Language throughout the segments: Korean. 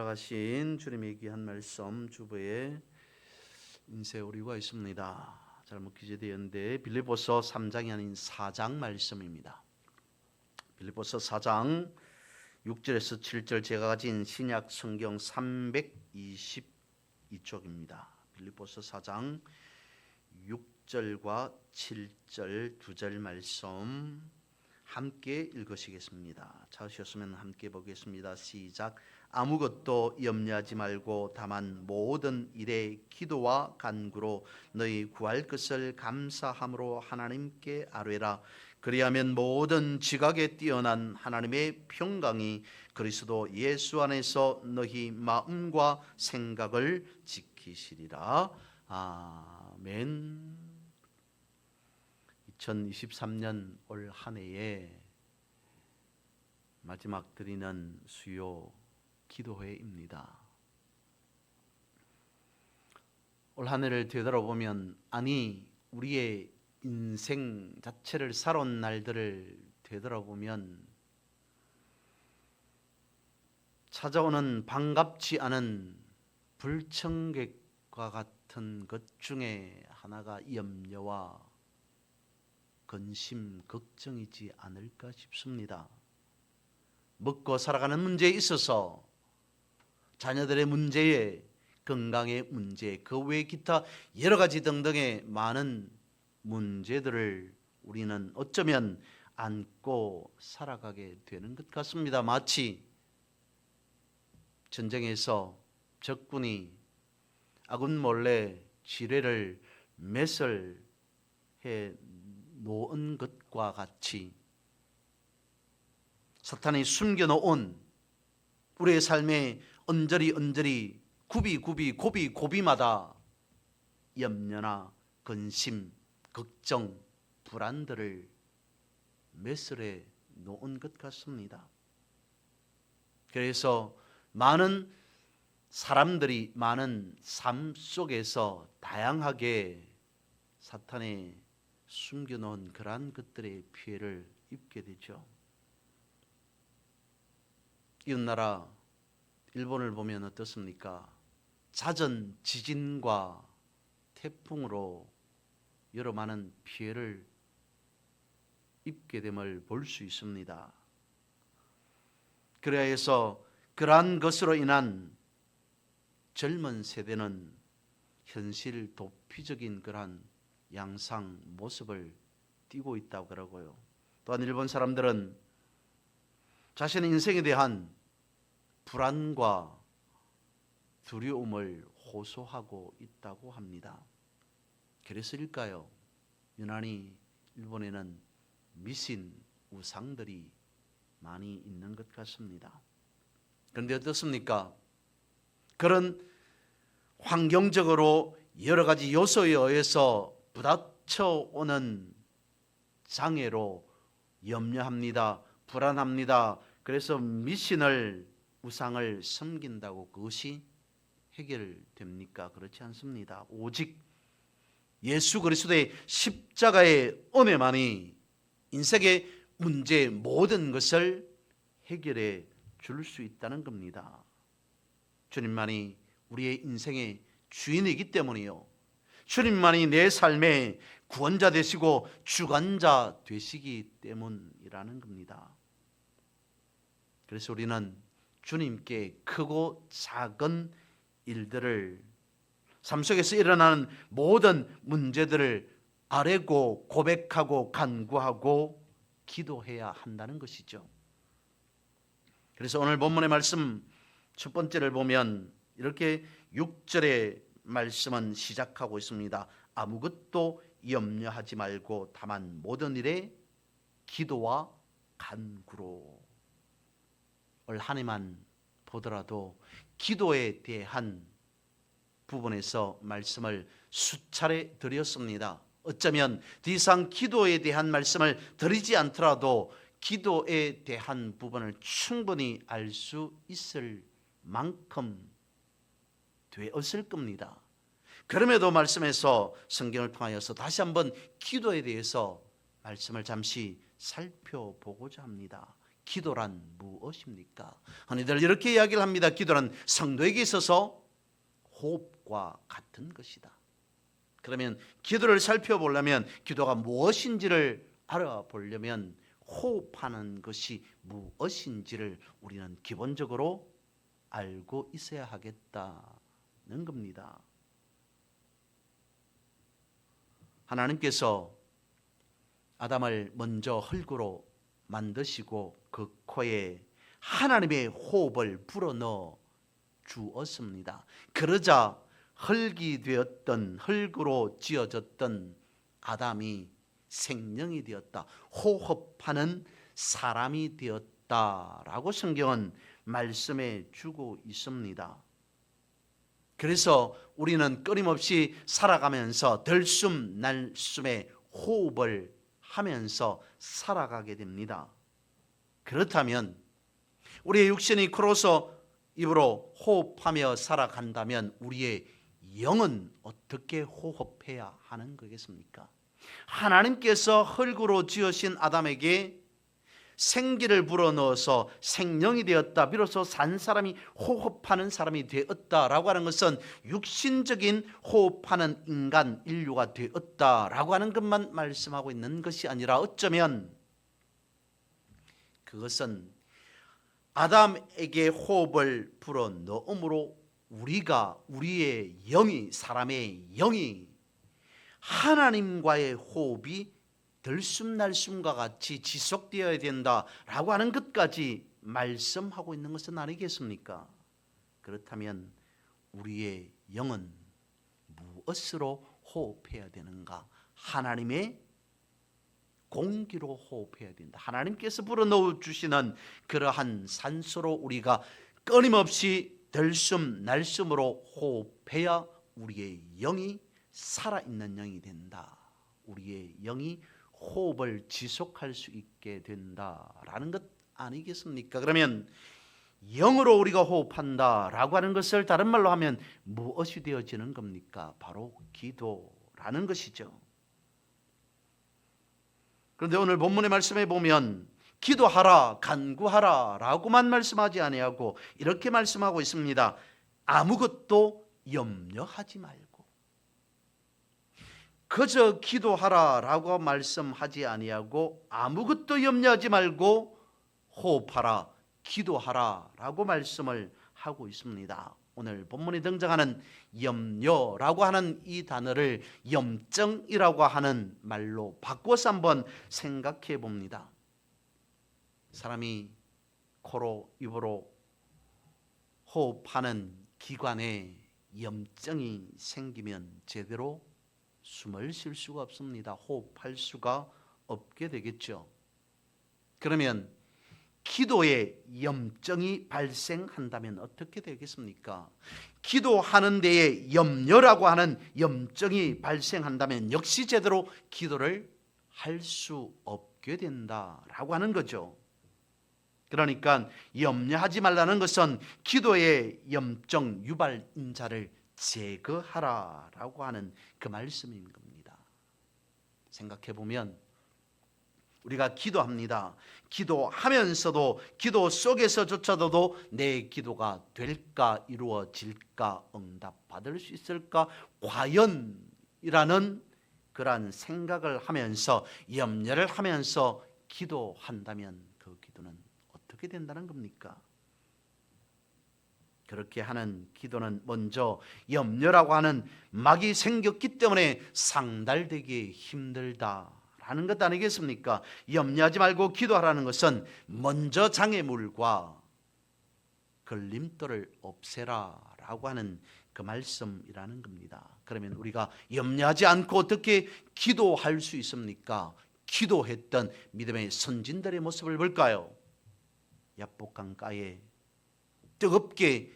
허락하신 주님의 귀한 말씀 주보에 인쇄 오류가 있습니다. 잘못 기재되었는데 빌립보서 3장이 아닌 4장 말씀입니다. 빌립보서 4장 6절에서 7절 제가 가진 신약 성경 322쪽입니다. 빌립보서 4장 6절과 7절 두 절 말씀 함께 읽으시겠습니다. 찾으셨으면 함께 보겠습니다. 시작. 아무것도 염려하지 말고 다만 모든 일에 기도와 간구로 너희 구할 것을 감사함으로 하나님께 아뢰라. 그리하면 모든 지각에 뛰어난 하나님의 평강이 그리스도 예수 안에서 너희 마음과 생각을 지키시리라. 아멘. 2023년 올 한 해의 마지막 드리는 수요 기도회입니다. 올 한 해를 되돌아보면 우리의 인생 자체를 살아온 날들을 되돌아보면 찾아오는 반갑지 않은 불청객과 같은 것 중에 하나가 염려와 근심, 걱정이지 않을까 싶습니다. 먹고 살아가는 문제에 있어서 자녀들의 문제에, 건강의 문제, 그 외 기타 여러 가지 등등의 많은 문제들을 우리는 어쩌면 안고 살아가게 되는 것 같습니다. 마치 전쟁에서 적군이 아군 몰래 지뢰를 매설해 놓은 것과 같이 사탄이 숨겨놓은 우리의 삶에 언저리 고비마다 염려나 근심, 걱정, 불안들을 매설해 놓은 것 같습니다. 그래서 많은 사람들이 많은 삶 속에서 다양하게 사탄의 숨겨놓은 그러한 것들의 피해를 입게 되죠. 이웃나라 일본을 보면 어떻습니까? 잦은 지진과 태풍으로 여러 많은 피해를 입게 됨을 볼 수 있습니다. 그래야 해서 그러한 것으로 인한 젊은 세대는 현실 도피적인 그러한 양상 모습을 띠고 있다고 그러고요. 또한 일본 사람들은 자신의 인생에 대한 불안과 두려움을 호소하고 있다고 합니다. 그래서일까요? 유난히 일본에는 미신 우상들이 많이 있는 것 같습니다. 그런데 어떻습니까? 그런 환경적으로 여러 가지 요소에 의해서 부닥쳐오는 장애로 염려합니다. 불안합니다. 그래서 우상을 섬긴다고 그것이 해결됩니까? 그렇지 않습니다. 오직 예수 그리스도의 십자가의 은혜만이 인생의 문제 모든 것을 해결해 줄 수 있다는 겁니다. 주님만이 우리의 인생의 주인이기 때문이요. 주님만이 내 삶의 구원자 되시고 주관자 되시기 때문이라는 겁니다. 그래서 우리는 주님께 크고 작은 일들을, 삶 속에서 일어나는 모든 문제들을 아뢰고 고백하고 간구하고 기도해야 한다는 것이죠. 그래서 오늘 본문의 말씀 첫 번째를 보면 이렇게 6절의 말씀은 시작하고 있습니다. 아무것도 염려하지 말고 다만 모든 일에 기도와 간구로. 올 한 해만 보더라도 기도에 대한 부분에서 말씀을 수차례 드렸습니다. 어쩌면 더 이상 기도에 대한 말씀을 드리지 않더라도 기도에 대한 부분을 충분히 알 수 있을 만큼 되었을 겁니다. 그럼에도 말씀에서 성경을 통하여서 다시 한번 기도에 대해서 말씀을 잠시 살펴보고자 합니다. 기도란 무엇입니까? 흔히들 이렇게 이야기를 합니다. 기도란 성도에게 있어서 호흡과 같은 것이다. 그러면 기도를 살펴보려면, 기도가 무엇인지를 알아보려면 호흡하는 것이 무엇인지를 우리는 기본적으로 알고 있어야 하겠다는 겁니다. 하나님께서 아담을 먼저 흙으로 만드시고 그 코에 하나님의 호흡을 불어넣어 주었습니다. 그러자 흙이 되었던, 흙으로 지어졌던 아담이 생명이 되었다, 호흡하는 사람이 되었다라고 성경은 말씀해 주고 있습니다. 그래서 우리는 끊임없이 살아가면서 들숨 날숨에 호흡을 하면서 살아가게 됩니다. 그렇다면 우리의 육신이 코로서 입으로 호흡하며 살아간다면 우리의 영은 어떻게 호흡해야 하는 거겠습니까? 하나님께서 흙으로 지으신 아담에게 생기를 불어넣어서 생명이 되었다, 비로소 산 사람이 호흡하는 사람이 되었다라고 하는 것은 육신적인 호흡하는 인간, 인류가 되었다라고 하는 것만 말씀하고 있는 것이 아니라, 어쩌면 그것은 아담에게 호흡을 불어넣음으로 우리의 영이, 사람의 영이 하나님과의 호흡이 들숨날숨과 같이 지속되어야 된다라고 하는 것까지 말씀하고 있는 것은 아니겠습니까? 그렇다면 우리의 영은 무엇으로 호흡해야 되는가? 하나님의 공기로 호흡해야 된다. 하나님께서 불어넣어 주시는 그러한 산소로 우리가 끊임없이 들숨날숨으로 호흡해야 우리의 영이 살아있는 영이 된다. 우리의 영이 호흡을 지속할 수 있게 된다라는 것 아니겠습니까? 그러면 영으로 우리가 호흡한다라고 하는 것을 다른 말로 하면 무엇이 되어지는 겁니까? 바로 기도라는 것이죠. 그런데 오늘 본문의 말씀에 보면 기도하라, 간구하라 라고만 말씀하지 아니하고 이렇게 말씀하고 있습니다. 아무것도 염려하지 말고. 그저 기도하라 라고 말씀하지 아니하고 아무것도 염려하지 말고 호흡하라, 기도하라 라고 말씀을 하고 있습니다. 오늘 본문에 등장하는 염려라고 하는 이 단어를 염증이라고 하는 말로 바꿔서 한번 생각해 봅니다. 사람이 코로 입으로 호흡하는 기관에 염증이 생기면 제대로 숨을 쉴 수가 없습니다. 호흡할 수가 없게 되겠죠. 그러면 기도에 염증이 발생한다면 어떻게 되겠습니까? 기도하는 데에 염려라고 하는 염증이 발생한다면 역시 제대로 기도를 할 수 없게 된다라고 하는 거죠. 그러니까 염려하지 말라는 것은 기도의 염증 유발 인자를 제거하라라고 하는 그 말씀인 겁니다. 생각해 보면 우리가 기도합니다. 기도하면서도 기도 속에서조차도 내 기도가 될까, 이루어질까, 응답받을 수 있을까, 과연이라는 그러한 생각을 하면서 염려를 하면서 기도한다면 그 기도는 어떻게 된다는 겁니까? 그렇게 하는 기도는 먼저 염려라고 하는 막이 생겼기 때문에 상달되기 힘들다라는 것 아니겠습니까? 염려하지 말고 기도하라는 것은 먼저 장애물과 걸림돌을 없애라라고 하는 그 말씀이라는 겁니다. 그러면 우리가 염려하지 않고 어떻게 기도할 수 있습니까? 기도했던 믿음의 선진들의 모습을 볼까요? 야복강가에 뜨겁게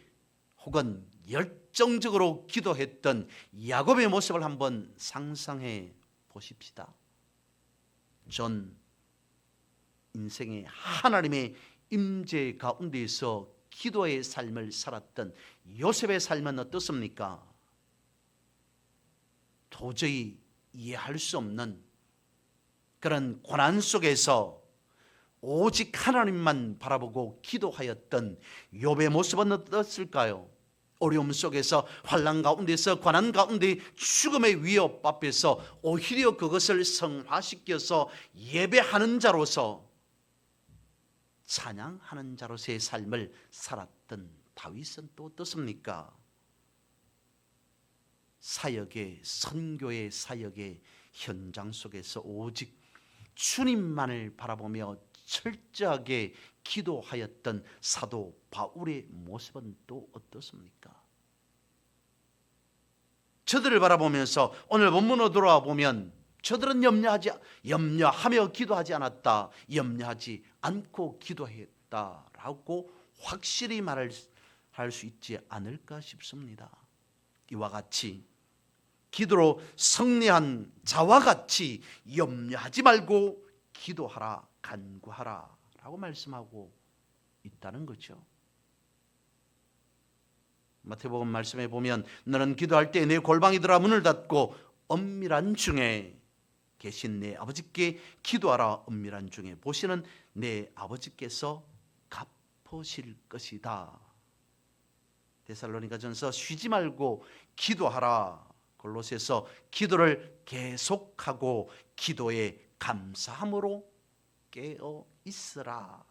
혹은 열정적으로 기도했던 야곱의 모습을 한번 상상해 보십시다. 전 인생의 하나님의 임재 가운데에서 기도의 삶을 살았던 요셉의 삶은 어떻습니까? 도저히 이해할 수 없는 그런 고난 속에서 오직 하나님만 바라보고 기도하였던 욥의 모습은 어떻을까요? 어려움 속에서, 환난 가운데서, 고난 가운데, 죽음의 위협 앞에서 오히려 그것을 성화시켜서 예배하는 자로서, 찬양하는 자로서의 삶을 살았던 다윗은 또 어떻습니까? 사역의, 선교의 사역의 현장 속에서 오직 주님만을 바라보며 철저하게 기도하였던 사도 바울의 모습은 또 어떻습니까? 저들을 바라보면서 오늘 본문으로 돌아와 보면 저들은 염려하며 기도하지 않았다, 염려하지 않고 기도했다라고 확실히 말할 수 있지 않을까 싶습니다. 이와 같이 기도로 승리한 자와 같이 염려하지 말고 기도하라, 간구하라 라고 말씀하고 있다는 거죠. 마태복음 말씀에 보면 너는 기도할 때 내 골방이들아 문을 닫고 엄밀한 중에 계신 내 아버지께 기도하라. 엄밀한 중에 보시는 내 아버지께서 갚으실 것이다. 데살로니가전서 쉬지 말고 기도하라. 골로새서 기도를 계속하고 기도에 감사함으로 깨어 있으라.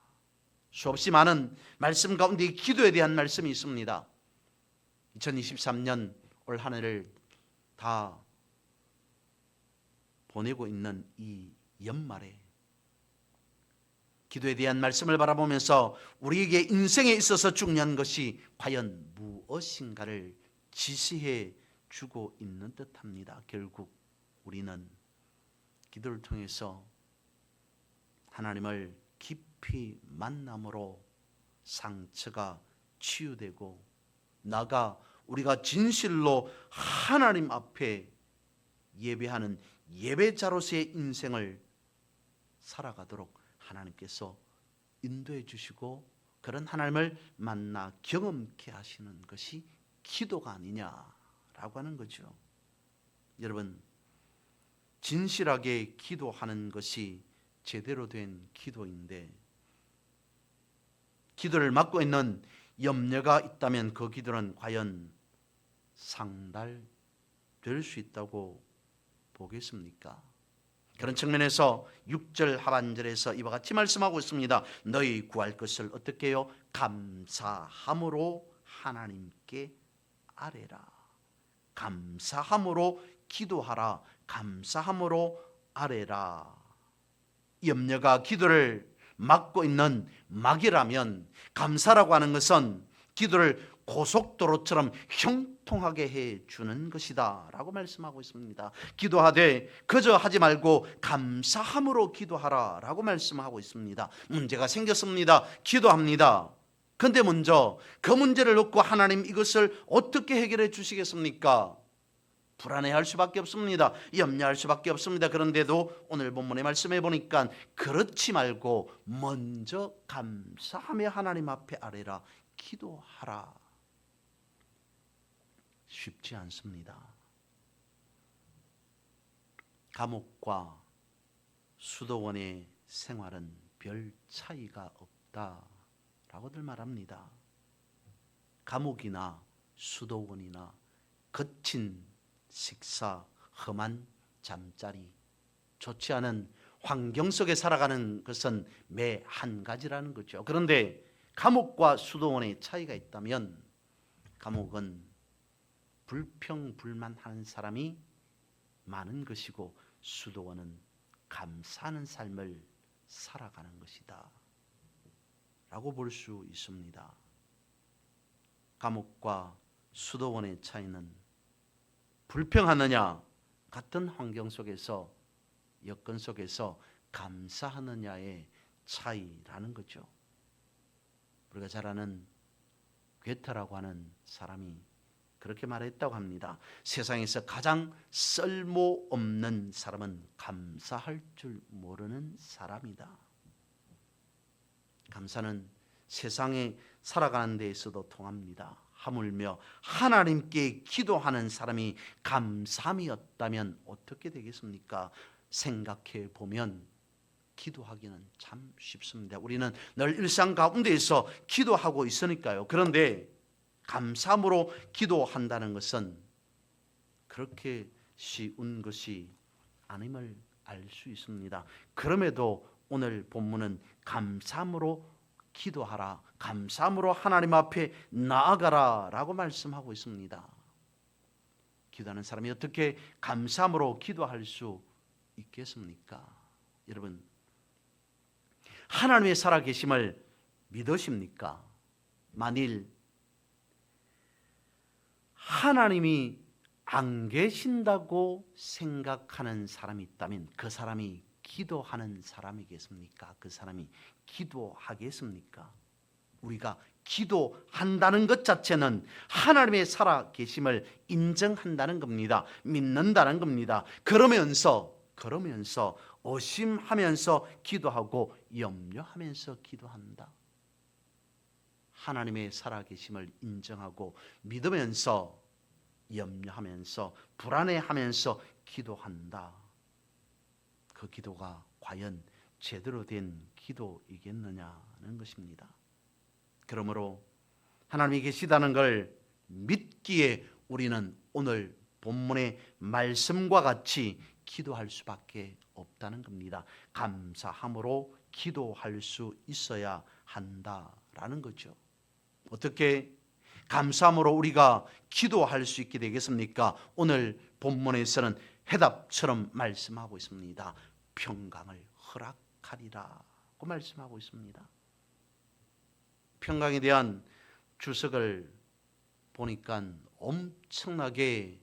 수없이 많은 말씀 가운데 기도에 대한 말씀이 있습니다. 2023년 올 한 해를 다 보내고 있는 이 연말에 기도에 대한 말씀을 바라보면서 우리에게 인생에 있어서 중요한 것이 과연 무엇인가를 지시해 주고 있는 듯합니다. 결국 우리는 기도를 통해서 하나님을 깊이 만남으로 상처가 치유되고 나아가 우리가 진실로 하나님 앞에 예배하는 예배자로서의 인생을 살아가도록 하나님께서 인도해 주시고 그런 하나님을 만나 경험케 하시는 것이 기도가 아니냐라고 하는 거죠. 여러분, 진실하게 기도하는 것이 제대로 된 기도인데 기도를 맡고 있는 염려가 있다면 그 기도는 과연 상달될 수 있다고 보겠습니까? 그런 측면에서 6절 하반절에서 이와 같이 말씀하고 있습니다. 너희 구할 것을 어떻게 해요? 감사함으로 하나님께 아뢰라. 감사함으로 기도하라. 감사함으로 아뢰라. 염려가 기도를 막고 있는 막이라면 감사라고 하는 것은 기도를 고속도로처럼 형통하게 해주는 것이다 라고 말씀하고 있습니다. 기도하되 그저 하지 말고 감사함으로 기도하라 라고 말씀하고 있습니다. 문제가 생겼습니다. 기도합니다. 그런데 먼저 그 문제를 놓고 하나님 이것을 어떻게 해결해 주시겠습니까? 불안해할 수밖에 없습니다. 염려할 수밖에 없습니다. 그런데도 오늘 본문의 말씀해 보니까 그렇지 말고 먼저 감사하며 하나님 앞에 아뢰라. 기도하라. 쉽지 않습니다. 감옥과 수도원의 생활은 별 차이가 없다라고들 말합니다. 감옥이나 수도원이나 거친 식사, 험한 잠자리, 좋지 않은 환경 속에 살아가는 것은 매 한 가지라는 거죠. 그런데 감옥과 수도원의 차이가 있다면 감옥은 불평불만하는 사람이 많은 것이고 수도원은 감사하는 삶을 살아가는 것이다 라고 볼 수 있습니다. 감옥과 수도원의 차이는 불평하느냐, 같은 환경 속에서 여건 속에서 감사하느냐의 차이라는 거죠. 우리가 잘 아는 괴테라고 하는 사람이 그렇게 말했다고 합니다. 세상에서 가장 쓸모없는 사람은 감사할 줄 모르는 사람이다. 감사는 세상에 살아가는 데 있어도 통합니다. 하물며 하나님께 기도하는 사람이 감사함이었다면 어떻게 되겠습니까? 생각해 보면 기도하기는 참 쉽습니다. 우리는 늘 일상 가운데에서 기도하고 있으니까요. 그런데 감사함으로 기도한다는 것은 그렇게 쉬운 것이 아님을 알 수 있습니다. 그럼에도 오늘 본문은 감사함으로 기도하라, 감사함으로 하나님 앞에 나아가라 라고 말씀하고 있습니다. 기도하는 사람이 어떻게 감사함으로 기도할 수 있겠습니까? 여러분, 하나님의 살아계심을 믿으십니까? 만일 하나님이 안 계신다고 생각하는 사람이 있다면 그 사람이 기도하는 사람이겠습니까? 그 사람이 기도하겠습니까? 우리가 기도한다는 것 자체는 하나님의 살아계심을 인정한다는 겁니다. 믿는다는 겁니다. 그러면서 의심하면서 기도하고 염려하면서 기도한다. 하나님의 살아계심을 인정하고 믿으면서 염려하면서 불안해하면서 기도한다. 그 기도가 과연 제대로 된 기도이겠느냐는 것입니다. 그러므로 하나님이 계시다는 걸 믿기에 우리는 오늘 본문의 말씀과 같이 기도할 수밖에 없다는 겁니다. 감사함으로 기도할 수 있어야 한다라는 거죠. 어떻게 감사함으로 우리가 기도할 수 있게 되겠습니까? 오늘 본문에서는 해답처럼 말씀하고 있습니다. 평강을 허락하리라고 말씀하고 있습니다. 평강에 대한 주석을 보니까 엄청나게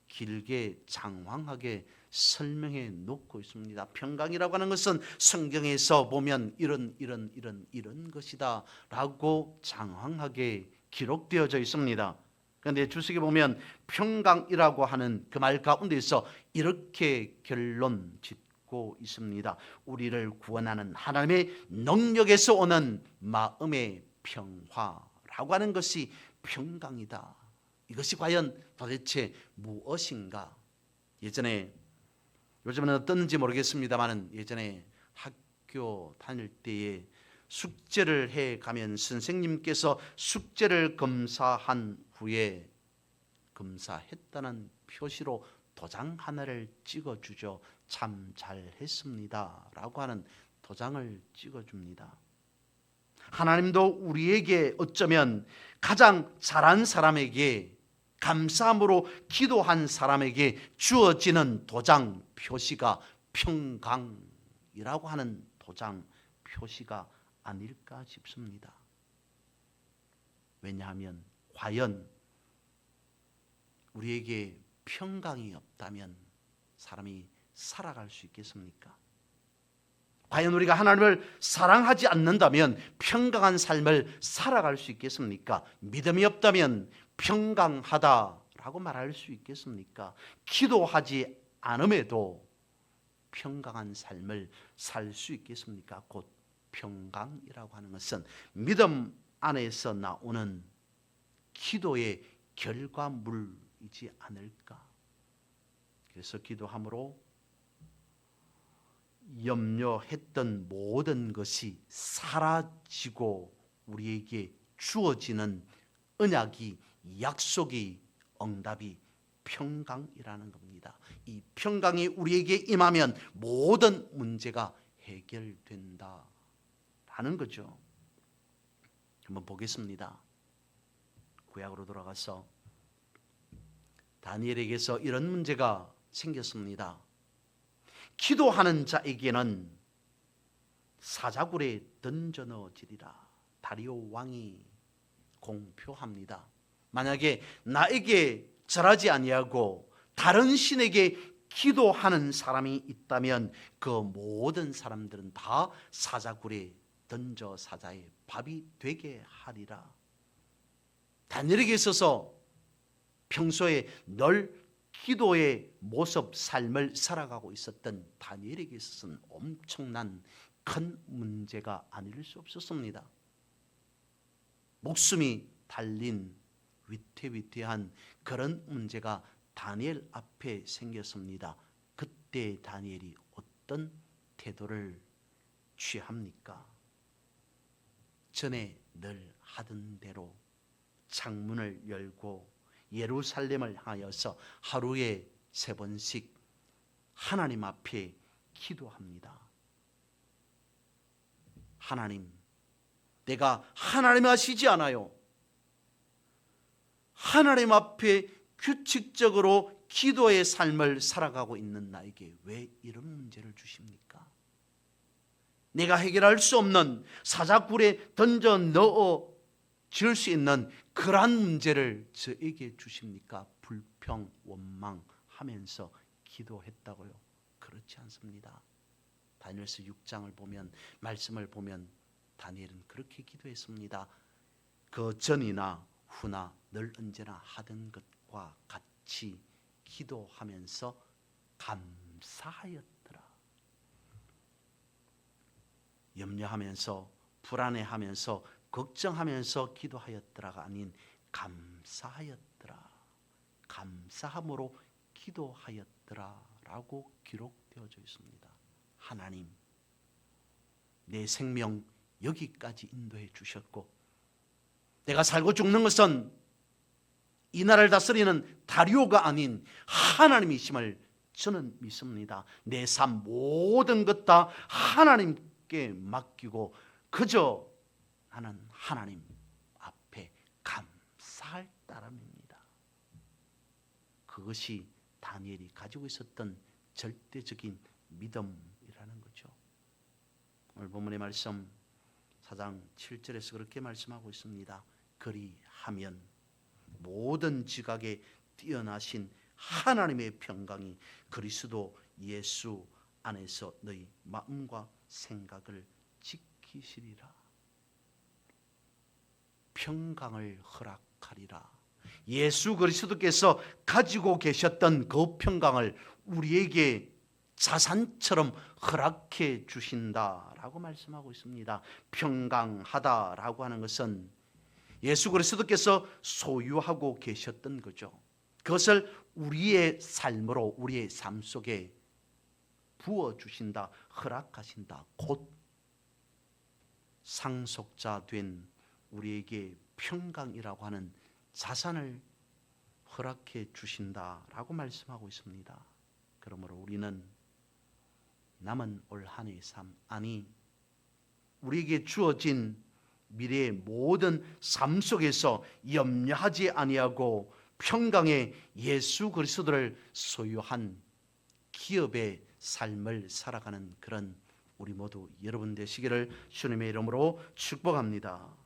길게 장황하게 설명해 놓고 있습니다. 평강이라고 하는 것은 성경에서 보면 이런 것이다 라고 장황하게 기록되어져 있습니다. 그런데 주석에 보면 평강이라고 하는 그 말 가운데서 이렇게 결론 짓고 있습니다. 우리를 구원하는 하나님의 능력에서 오는 마음의 평화라고 하는 것이 평강이다. 이것이 과연 도대체 무엇인가? 요즘은 어떤지 모르겠습니다만 예전에 학교 다닐 때에 숙제를 해가면 선생님께서 숙제를 검사한 후에 검사했다는 표시로 도장 하나를 찍어주죠. 참 잘했습니다 라고 하는 도장을 찍어줍니다. 하나님도 우리에게 어쩌면 가장 잘한 사람에게 감사함으로 기도한 사람에게 주어지는 도장 표시가 평강이라고 하는 도장 표시가 아닐까 싶습니다. 왜냐하면 과연 우리에게 평강이 없다면 사람이 살아갈 수 있겠습니까? 과연 우리가 하나님을 사랑하지 않는다면 평강한 삶을 살아갈 수 있겠습니까? 믿음이 없다면 평강하다라고 말할 수 있겠습니까? 기도하지 않음에도 평강한 삶을 살 수 있겠습니까? 곧 평강이라고 하는 것은 믿음 안에서 나오는 기도의 결과물이지 않을까? 그래서 기도함으로 염려했던 모든 것이 사라지고 우리에게 주어지는 언약이, 약속이, 응답이 평강이라는 겁니다. 이 평강이 우리에게 임하면 모든 문제가 해결된다라는 거죠. 한번 보겠습니다. 구약으로 돌아가서 다니엘에게서 이런 문제가 생겼습니다. 기도하는 자에게는 사자굴에 던져 넣어지리라. 다리오 왕이 공표합니다. 만약에 나에게 절하지 아니하고 다른 신에게 기도하는 사람이 있다면 그 모든 사람들은 다 사자굴에 던져 사자의 밥이 되게 하리라. 다니엘에게 있어서 평소에 늘 기도의 모습, 삶을 살아가고 있었던 다니엘에게 있어서는 엄청난 큰 문제가 아닐 수 없었습니다. 목숨이 달린 위태위태한 그런 문제가 다니엘 앞에 생겼습니다. 그때 다니엘이 어떤 태도를 취합니까? 전에 늘 하던 대로 창문을 열고 예루살렘을 향하여서 하루에 3번씩 하나님 앞에 기도합니다. 하나님, 내가 하나님 하시지 않아요. 하나님 앞에 규칙적으로 기도의 삶을 살아가고 있는 나에게 왜 이런 문제를 주십니까? 내가 해결할 수 없는 사자굴에 던져 넣어 지을 수 있는 그러한 문제를 저에게 주십니까? 불평, 원망하면서 기도했다고요? 그렇지 않습니다. 다니엘서 6장을 보면, 말씀을 보면 다니엘은 그렇게 기도했습니다. 그 전이나 후나 늘 언제나 하던 것과 같이 기도하면서 감사하였더라. 염려하면서 불안해하면서 걱정하면서 기도하였더라가 아닌 감사하였더라. 감사함으로 기도하였더라라고 기록되어져 있습니다. 하나님, 내 생명 여기까지 인도해 주셨고, 내가 살고 죽는 것은 이 나라를 다스리는 다리오가 아닌 하나님이심을 저는 믿습니다. 내 삶 모든 것 다 하나님께 맡기고 그저 나는 하나님 앞에 감사할 따름입니다. 그것이 다니엘이 가지고 있었던 절대적인 믿음이라는 거죠. 오늘 본문의 말씀 4장 7절에서 그렇게 말씀하고 있습니다. 그리하면 모든 지각에 뛰어나신 하나님의 평강이 그리스도 예수 안에서 너희 마음과 생각을 지키시리라. 평강을 허락하리라. 예수 그리스도께서 가지고 계셨던 그 평강을 우리에게 자산처럼 허락해 주신다라고 말씀하고 있습니다. 평강하다라고 하는 것은 예수 그리스도께서 소유하고 계셨던 거죠. 그것을 우리의 삶으로, 우리의 삶 속에 부어주신다, 허락하신다. 곧 상속자 된 우리에게 평강이라고 하는 자산을 허락해 주신다라고 말씀하고 있습니다. 그러므로 우리는 남은 올 한 해의 삶, 아니 우리에게 주어진 미래의 모든 삶 속에서 염려하지 아니하고 평강의 예수 그리스도를 소유한 기업의 삶을 살아가는 그런 우리 모두 여러분 되시기를 주님의 이름으로 축복합니다.